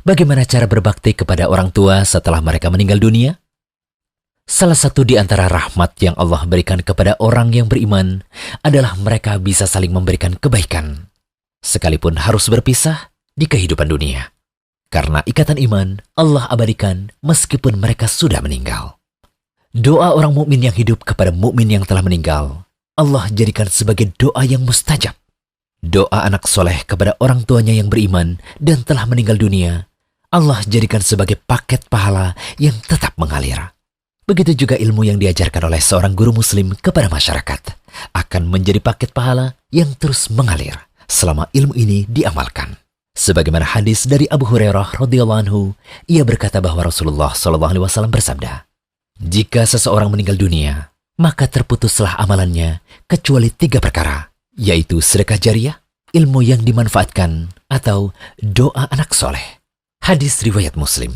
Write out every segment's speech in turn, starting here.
Bagaimana cara berbakti kepada orang tua setelah mereka meninggal dunia? Salah satu di antara rahmat yang Allah berikan kepada orang yang beriman adalah mereka bisa saling memberikan kebaikan, sekalipun harus berpisah di kehidupan dunia. Karena ikatan iman, Allah abadikan meskipun mereka sudah meninggal. Doa orang mukmin yang hidup kepada mukmin yang telah meninggal, Allah jadikan sebagai doa yang mustajab. Doa anak soleh kepada orang tuanya yang beriman dan telah meninggal dunia, Allah jadikan sebagai paket pahala yang tetap mengalir. Begitu juga ilmu yang diajarkan oleh seorang guru muslim kepada masyarakat akan menjadi paket pahala yang terus mengalir selama ilmu ini diamalkan. Sebagaimana hadis dari Abu Hurairah radhiyallahu anhu, ia berkata bahwa Rasulullah SAW bersabda, "Jika seseorang meninggal dunia, maka terputuslah amalannya kecuali 3 perkara, yaitu sedekah jariah, ilmu yang dimanfaatkan, atau doa anak soleh." Hadis riwayat Muslim.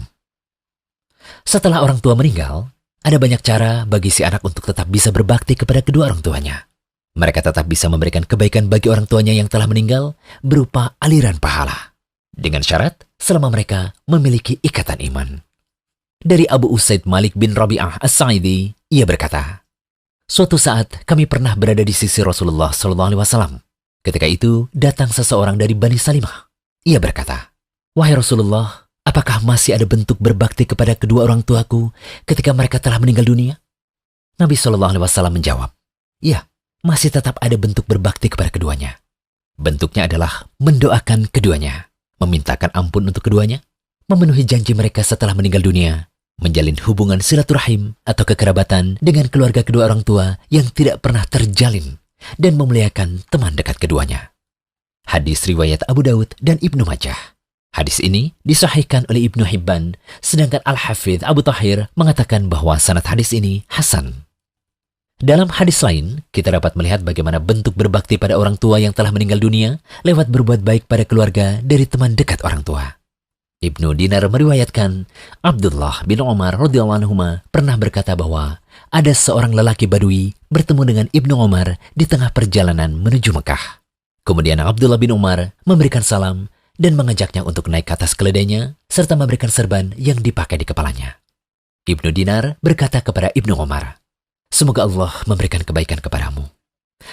Setelah orang tua meninggal, ada banyak cara bagi si anak untuk tetap bisa berbakti kepada kedua orang tuanya. Mereka tetap bisa memberikan kebaikan bagi orang tuanya yang telah meninggal berupa aliran pahala, dengan syarat selama mereka memiliki ikatan iman. Dari Abu Usaid Malik bin Rabi'ah As-Sa'idi, ia berkata, "Suatu saat kami pernah berada di sisi Rasulullah SAW. Ketika itu datang seseorang dari Bani Salimah. Ia berkata, 'Wahai Rasulullah, apakah masih ada bentuk berbakti kepada kedua orang tuaku ketika mereka telah meninggal dunia?' Nabi SAW menjawab, 'Ya, masih tetap ada bentuk berbakti kepada keduanya. Bentuknya adalah mendoakan keduanya, memintakan ampun untuk keduanya, memenuhi janji mereka setelah meninggal dunia, menjalin hubungan silaturahim atau kekerabatan dengan keluarga kedua orang tua yang tidak pernah terjalin, dan memuliakan teman dekat keduanya.'" Hadis riwayat Abu Daud dan Ibnu Majah. Hadis ini disahihkan oleh Ibnu Hibban, sedangkan Al-Hafidh Abu Tahir mengatakan bahwa sanad hadis ini hasan. Dalam hadis lain, kita dapat melihat bagaimana bentuk berbakti pada orang tua yang telah meninggal dunia lewat berbuat baik pada keluarga dari teman dekat orang tua. Ibnu Dinar meriwayatkan, Abdullah bin Umar radhiyallahu anhuma pernah berkata bahwa ada seorang lelaki Badui bertemu dengan Ibnu Umar di tengah perjalanan menuju Mekah. Kemudian Abdullah bin Umar memberikan salam dan mengajaknya untuk naik ke atas keledainya serta memberikan serban yang dipakai di kepalanya. Ibnu Dinar berkata kepada Ibnu Umar, "Semoga Allah memberikan kebaikan kepadamu.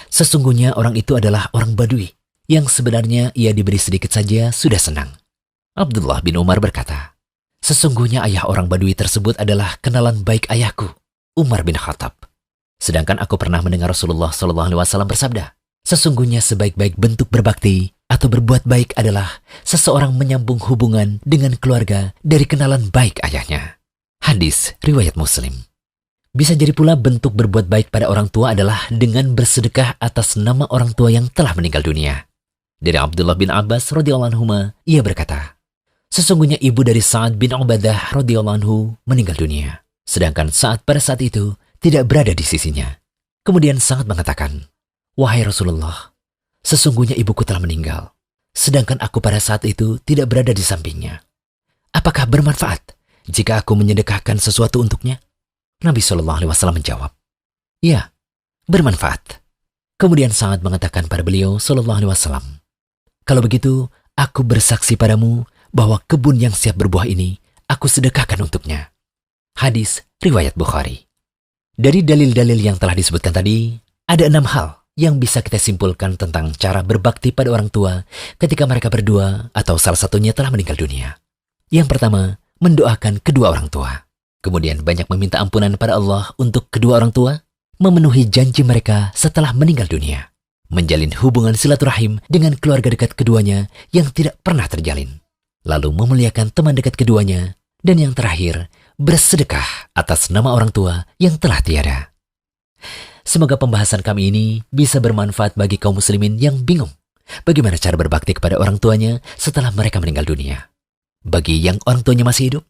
Sesungguhnya orang itu adalah orang Badui yang sebenarnya ia diberi sedikit saja sudah senang." Abdullah bin Umar berkata, "Sesungguhnya ayah orang Badui tersebut adalah kenalan baik ayahku, Umar bin Khattab. Sedangkan aku pernah mendengar Rasulullah SAW bersabda, sesungguhnya sebaik-baik bentuk berbakti atau berbuat baik adalah seseorang menyambung hubungan dengan keluarga dari kenalan baik ayahnya." Hadis riwayat Muslim. Bisa jadi pula bentuk berbuat baik pada orang tua adalah dengan bersedekah atas nama orang tua yang telah meninggal dunia. Dari Abdullah bin Abbas radhiyallahu anhu, ia berkata, "Sesungguhnya ibu dari Sa'ad bin Ubadah radhiyallahu anhu meninggal dunia, sedangkan Sa'ad pada saat itu tidak berada di sisinya. Kemudian Sa'ad mengatakan, 'Wahai Rasulullah, sesungguhnya ibuku telah meninggal, sedangkan aku pada saat itu tidak berada di sampingnya. Apakah bermanfaat jika aku menyedekahkan sesuatu untuknya?' Nabi SAW menjawab, 'Ya, bermanfaat.' Kemudian Sa'ad mengatakan pada beliau SAW, 'Kalau begitu, aku bersaksi padamu bahwa kebun yang siap berbuah ini aku sedekahkan untuknya.' Hadis riwayat Bukhari. Dari dalil-dalil yang telah disebutkan tadi, ada 6 hal yang bisa kita simpulkan tentang cara berbakti pada orang tua ketika mereka berdua atau salah satunya telah meninggal dunia. Yang pertama, mendoakan kedua orang tua. Kemudian banyak meminta ampunan pada Allah untuk kedua orang tua, memenuhi janji mereka setelah meninggal dunia, menjalin hubungan silaturahim dengan keluarga dekat keduanya yang tidak pernah terjalin, lalu memuliakan teman dekat keduanya, dan yang terakhir, bersedekah atas nama orang tua yang telah tiada. Semoga pembahasan kami ini bisa bermanfaat bagi kaum muslimin yang bingung bagaimana cara berbakti kepada orang tuanya setelah mereka meninggal dunia. Bagi yang orang tuanya masih hidup,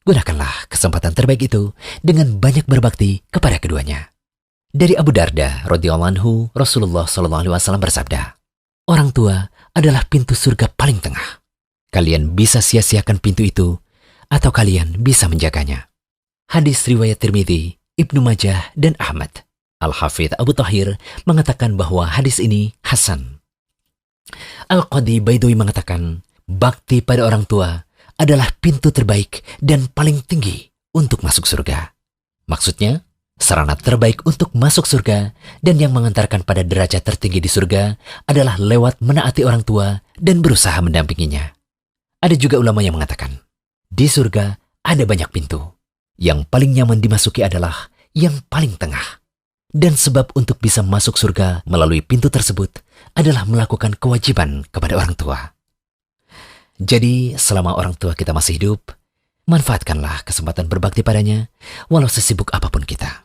gunakanlah kesempatan terbaik itu dengan banyak berbakti kepada keduanya. Dari Abu Darda radhiyallahu anhu, Rasulullah SAW bersabda, "Orang tua adalah pintu surga paling tengah. Kalian bisa sia-siakan pintu itu, atau kalian bisa menjaganya." Hadis riwayat Tirmidzi, Ibnu Majah, dan Ahmad. Al-Hafidh Abu Tahir mengatakan bahwa hadis ini hasan. Al-Qadi Baidawi mengatakan, bakti pada orang tua adalah pintu terbaik dan paling tinggi untuk masuk surga. Maksudnya, sarana terbaik untuk masuk surga dan yang mengantarkan pada derajat tertinggi di surga adalah lewat menaati orang tua dan berusaha mendampinginya. Ada juga ulama yang mengatakan, di surga ada banyak pintu. Yang paling nyaman dimasuki adalah yang paling tengah. Dan sebab untuk bisa masuk surga melalui pintu tersebut adalah melakukan kewajiban kepada orang tua. Jadi, selama orang tua kita masih hidup, manfaatkanlah kesempatan berbakti padanya, walau sesibuk apapun kita.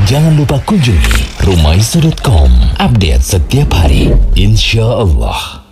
Jangan lupa kunjungi rumaiso.com. Update setiap hari, insya Allah.